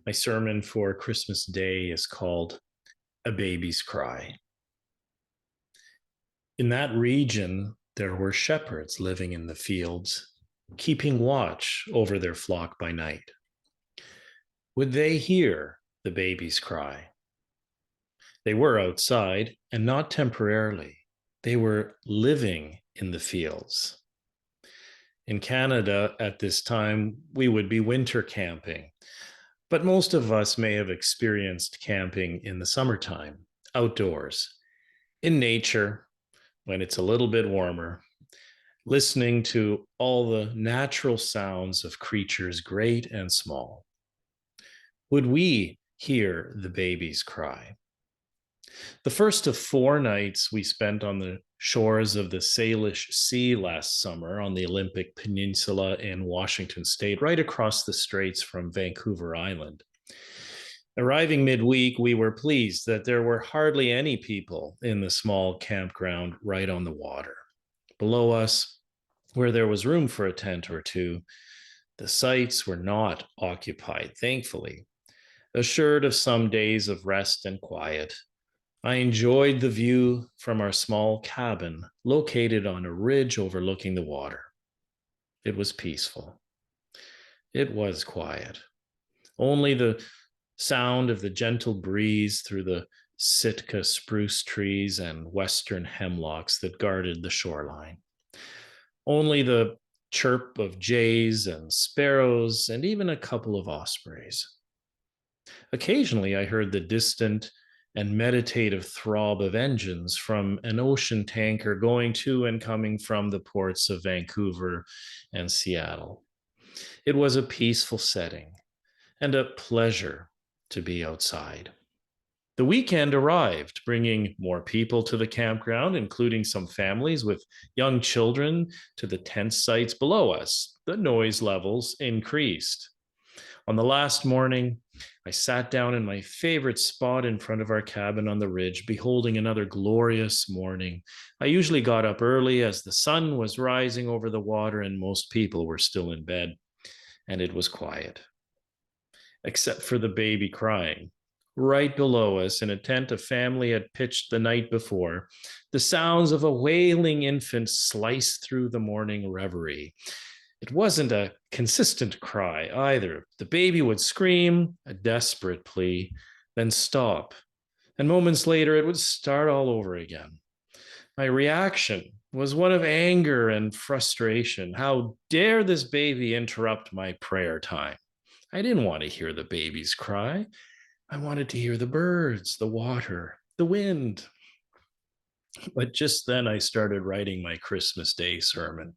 My sermon for Christmas Day is called A Baby's Cry. In that region, there were shepherds living in the fields, keeping watch over their flock by night. Would they hear the baby's cry? They were outside, and not temporarily. They were living in the fields. In Canada at this time, we would be winter camping, but most of us may have experienced camping in the summertime, outdoors, in nature, when it's a little bit warmer, listening to all the natural sounds of creatures great and small. Would we hear the babies cry? The first of 4 nights we spent on the shores of the Salish Sea last summer on the Olympic Peninsula in Washington State, right across the straits from Vancouver Island. Arriving midweek, we were pleased that there were hardly any people in the small campground right on the water. Below us, where there was room for a tent or two, the sites were not occupied, thankfully. Assured of some days of rest and quiet, I enjoyed the view from our small cabin located on a ridge overlooking the water. It was peaceful. It was quiet. Only the sound of the gentle breeze through the Sitka spruce trees and western hemlocks that guarded the shoreline. Only the chirp of jays and sparrows and even a couple of ospreys. Occasionally, I heard the distant and meditative throb of engines from an ocean tanker going to and coming from the ports of Vancouver and Seattle. It was a peaceful setting and a pleasure to be outside. The weekend arrived, bringing more people to the campground, including some families with young children to the tent sites below us. The noise levels increased. On the last morning, I sat down in my favorite spot in front of our cabin on the ridge, beholding another glorious morning. I usually got up early as the sun was rising over the water and most people were still in bed, and it was quiet, except for the baby crying. Right below us, in a tent a family had pitched the night before, the sounds of a wailing infant sliced through the morning reverie. It wasn't a consistent cry either. The baby would scream, a desperate plea, then stop. And moments later, it would start all over again. My reaction was one of anger and frustration. How dare this baby interrupt my prayer time? I didn't want to hear the baby's cry. I wanted to hear the birds, the water, the wind. But just then I started writing my Christmas Day sermon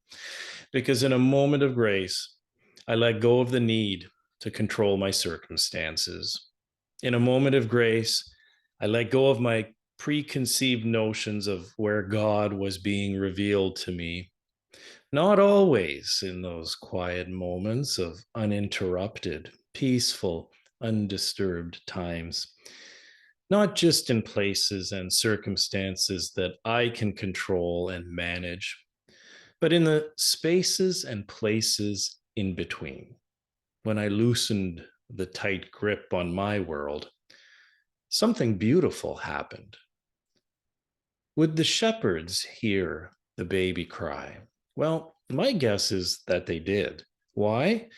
because in a moment of grace, I let go of the need to control my circumstances. In a moment of grace, I let go of my preconceived notions of where God was being revealed to me. Not always in those quiet moments of uninterrupted, peaceful, undisturbed times. Not just in places and circumstances that I can control and manage, but in the spaces and places in between. When I loosened the tight grip on my world, something beautiful happened. Would the shepherds hear the baby cry? Well, my guess is that they did. Why?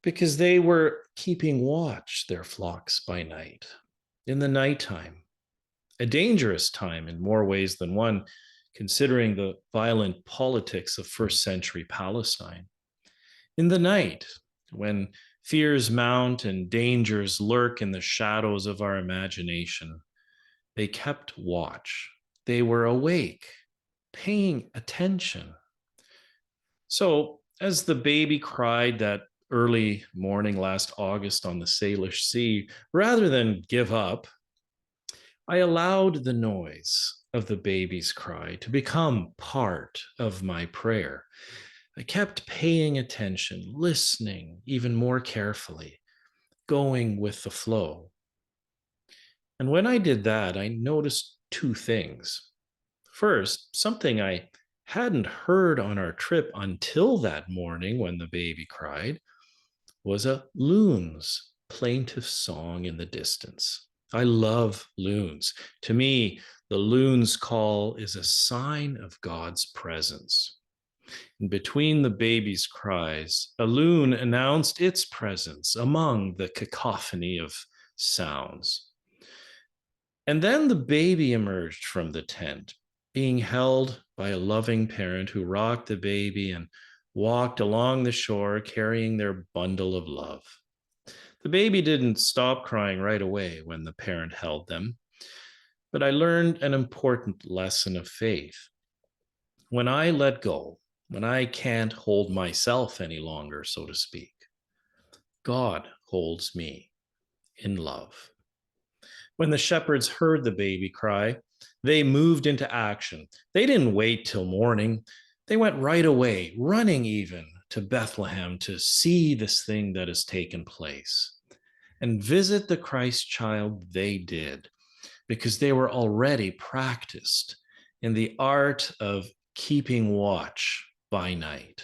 Because they were keeping watch their flocks by night, in the nighttime, a dangerous time in more ways than one, considering the violent politics of first century Palestine. In the night, when fears mount and dangers lurk in the shadows of our imagination, they kept watch. They were awake, paying attention. So, as the baby cried that early morning last August on the Salish Sea, rather than give up, I allowed the noise of the baby's cry to become part of my prayer. I kept paying attention, listening even more carefully, going with the flow. And when I did that, I noticed two things. First, something I hadn't heard on our trip until that morning when the baby cried was a loon's plaintive song in the distance. I love loons. To me, the loon's call is a sign of God's presence. And between the baby's cries, a loon announced its presence among the cacophony of sounds. And then the baby emerged from the tent, being held by a loving parent who rocked the baby and walked along the shore carrying their bundle of love. The baby didn't stop crying right away when the parent held them, but I learned an important lesson of faith. When I let go, when I can't hold myself any longer, so to speak, God holds me in love. When the shepherds heard the baby cry, they moved into action. They didn't wait till morning. They went right away, running even to Bethlehem to see this thing that has taken place. And visit the Christ child they did, because they were already practiced in the art of keeping watch by night.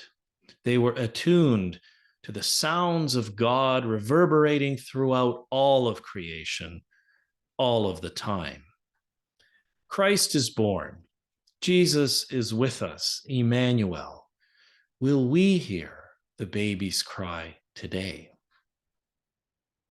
They were attuned to the sounds of God reverberating throughout all of creation, all of the time. Christ is born. Jesus is with us, Emmanuel. Will we hear the baby's cry today?